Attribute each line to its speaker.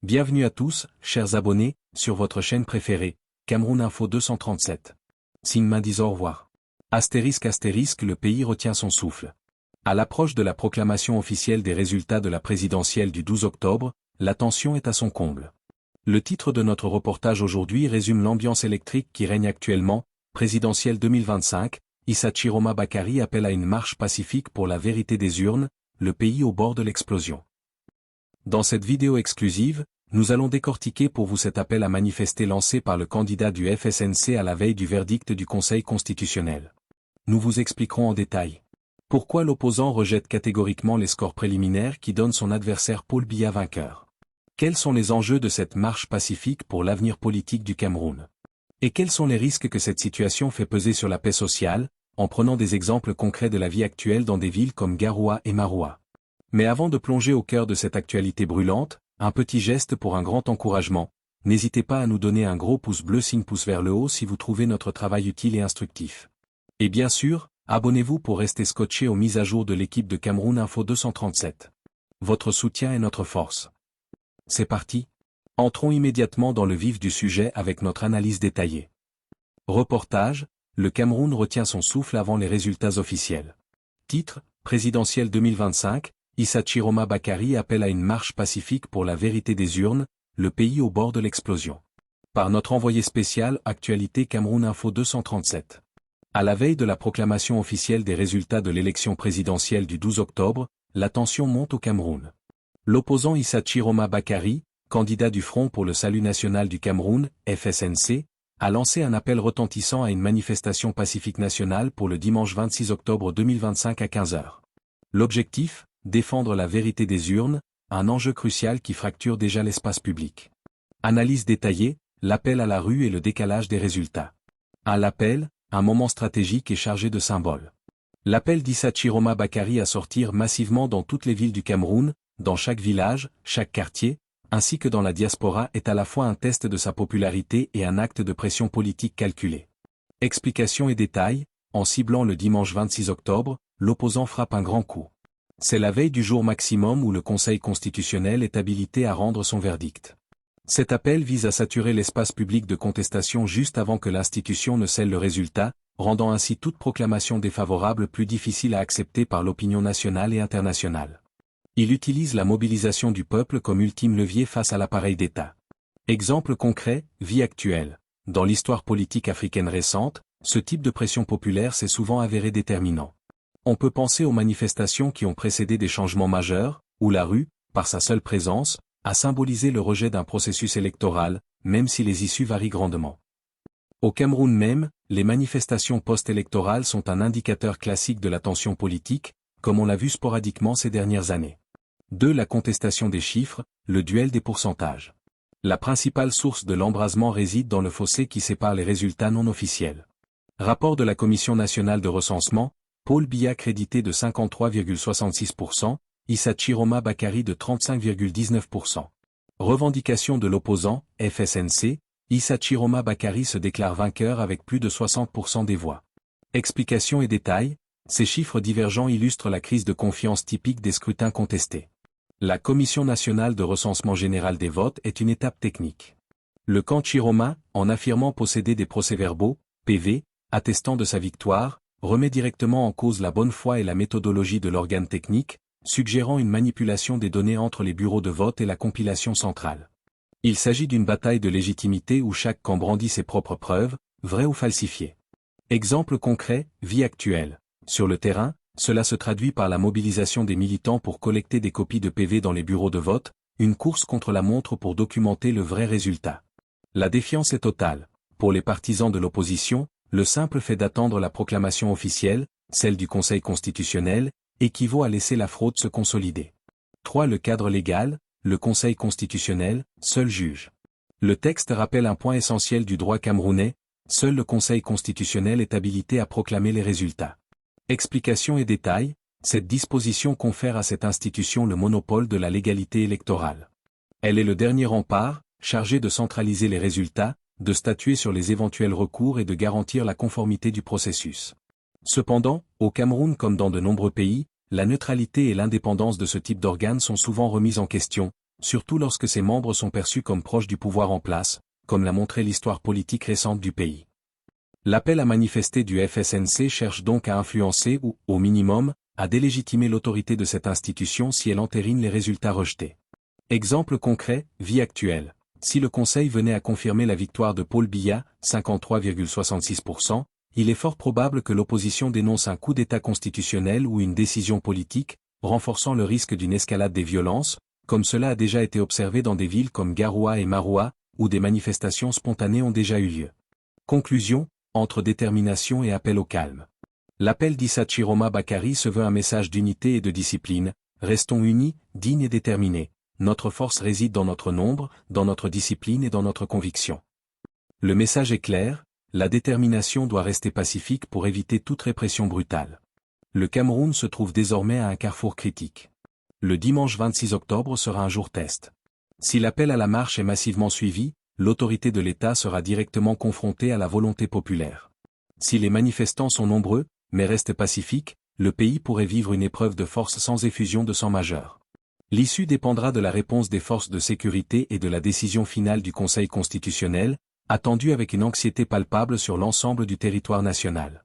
Speaker 1: Bienvenue à tous, chers abonnés, sur votre chaîne préférée, Cameroun Info 237. Sigma dit au revoir. Astérisque le pays retient son souffle. À l'approche de la proclamation officielle des résultats de la présidentielle du 12 octobre, la tension est à son comble. Le titre de notre reportage aujourd'hui résume l'ambiance électrique qui règne actuellement, présidentielle 2025, Issa Chiroma Bakary appelle à une marche pacifique pour la vérité des urnes, le pays au bord de l'explosion. Dans cette vidéo exclusive, nous allons décortiquer pour vous cet appel à manifester lancé par le candidat du FSNC à la veille du verdict du Conseil constitutionnel. Nous vous expliquerons en détail pourquoi l'opposant rejette catégoriquement les scores préliminaires qui donnent son adversaire Paul Biya vainqueur. Quels sont les enjeux de cette marche pacifique pour l'avenir politique du Cameroun? Et quels sont les risques que cette situation fait peser sur la paix sociale, en prenant des exemples concrets de la vie actuelle dans des villes comme Garoua et Maroua? Mais avant de plonger au cœur de cette actualité brûlante, un petit geste pour un grand encouragement. N'hésitez pas à nous donner un gros pouce bleu signe pouce vers le haut si vous trouvez notre travail utile et instructif. Et bien sûr, abonnez-vous pour rester scotché aux mises à jour de l'équipe de Cameroun Info 237. Votre soutien est notre force. C'est parti. Entrons immédiatement dans le vif du sujet avec notre analyse détaillée. Reportage, le Cameroun retient son souffle avant les résultats officiels. Titre, présidentielle 2025, Issa Chiroma Bakary appelle à une marche pacifique pour la vérité des urnes, le pays au bord de l'explosion. Par notre envoyé spécial Actualité Cameroun Info 237. À la veille de la proclamation officielle des résultats de l'élection présidentielle du 12 octobre, la tension monte au Cameroun. L'opposant Issa Chiroma Bakary, candidat du Front pour le Salut National du Cameroun, FSNC, a lancé un appel retentissant à une manifestation pacifique nationale pour le dimanche 26 octobre 2025 à 15h. L'objectif, défendre la vérité des urnes, un enjeu crucial qui fracture déjà l'espace public. Analyse détaillée, l'appel à la rue et le décalage des résultats. À l'appel, un moment stratégique et chargé de symboles. L'appel d'Issa Chiroma Bakary à sortir massivement dans toutes les villes du Cameroun, dans chaque village, chaque quartier, ainsi que dans la diaspora est à la fois un test de sa popularité et un acte de pression politique calculé. Explications et détails, en ciblant le dimanche 26 octobre, l'opposant frappe un grand coup. C'est la veille du jour maximum où le Conseil constitutionnel est habilité à rendre son verdict. Cet appel vise à saturer l'espace public de contestation juste avant que l'institution ne scelle le résultat, rendant ainsi toute proclamation défavorable plus difficile à accepter par l'opinion nationale et internationale. Il utilise la mobilisation du peuple comme ultime levier face à l'appareil d'État. Exemple concret, vie actuelle. Dans l'histoire politique africaine récente, ce type de pression populaire s'est souvent avéré déterminant. On peut penser aux manifestations qui ont précédé des changements majeurs, où la rue, par sa seule présence, a symbolisé le rejet d'un processus électoral, même si les issues varient grandement. Au Cameroun même, les manifestations post-électorales sont un indicateur classique de la tension politique, comme on l'a vu sporadiquement ces dernières années. 2. La contestation des chiffres, le duel des pourcentages. La principale source de l'embrasement réside dans le fossé qui sépare les résultats non officiels. Rapport de la Commission nationale de recensement, Paul Biya crédité de 53,66%, Issa Chiroma Bakary de 35,19%. Revendication de l'opposant, FSNC, Issa Chiroma Bakary se déclare vainqueur avec plus de 60% des voix. Explications et détails, ces chiffres divergents illustrent la crise de confiance typique des scrutins contestés. La Commission nationale de recensement général des votes est une étape technique. Le camp Chiroma, en affirmant posséder des procès-verbaux, PV, attestant de sa victoire, remet directement en cause la bonne foi et la méthodologie de l'organe technique, suggérant une manipulation des données entre les bureaux de vote et la compilation centrale. Il s'agit d'une bataille de légitimité où chaque camp brandit ses propres preuves, vraies ou falsifiées. Exemple concret, vie actuelle. Sur le terrain, cela se traduit par la mobilisation des militants pour collecter des copies de PV dans les bureaux de vote, une course contre la montre pour documenter le vrai résultat. La défiance est totale. Pour les partisans de l'opposition, le simple fait d'attendre la proclamation officielle, celle du Conseil constitutionnel, équivaut à laisser la fraude se consolider. 3. Le cadre légal, le Conseil constitutionnel, seul juge. Le texte rappelle un point essentiel du droit camerounais, seul le Conseil constitutionnel est habilité à proclamer les résultats. Explications et détails, cette disposition confère à cette institution le monopole de la légalité électorale. Elle est le dernier rempart, chargé de centraliser les résultats, de statuer sur les éventuels recours et de garantir la conformité du processus. Cependant, au Cameroun comme dans de nombreux pays, la neutralité et l'indépendance de ce type d'organes sont souvent remises en question, surtout lorsque ses membres sont perçus comme proches du pouvoir en place, comme l'a montré l'histoire politique récente du pays. L'appel à manifester du FSNC cherche donc à influencer ou, au minimum, à délégitimer l'autorité de cette institution si elle entérine les résultats rejetés. Exemple concret, vie actuelle. Si le Conseil venait à confirmer la victoire de Paul Biya, 53,66%, il est fort probable que l'opposition dénonce un coup d'État constitutionnel ou une décision politique, renforçant le risque d'une escalade des violences, comme cela a déjà été observé dans des villes comme Garoua et Maroua, où des manifestations spontanées ont déjà eu lieu. Conclusion, entre détermination et appel au calme. L'appel d'Issa Chiroma Bakari se veut un message d'unité et de discipline, restons unis, dignes et déterminés. Notre force réside dans notre nombre, dans notre discipline et dans notre conviction. Le message est clair, la détermination doit rester pacifique pour éviter toute répression brutale. Le Cameroun se trouve désormais à un carrefour critique. Le dimanche 26 octobre sera un jour test. Si l'appel à la marche est massivement suivi, l'autorité de l'État sera directement confrontée à la volonté populaire. Si les manifestants sont nombreux, mais restent pacifiques, le pays pourrait vivre une épreuve de force sans effusion de sang majeur. L'issue dépendra de la réponse des forces de sécurité et de la décision finale du Conseil constitutionnel, attendue avec une anxiété palpable sur l'ensemble du territoire national.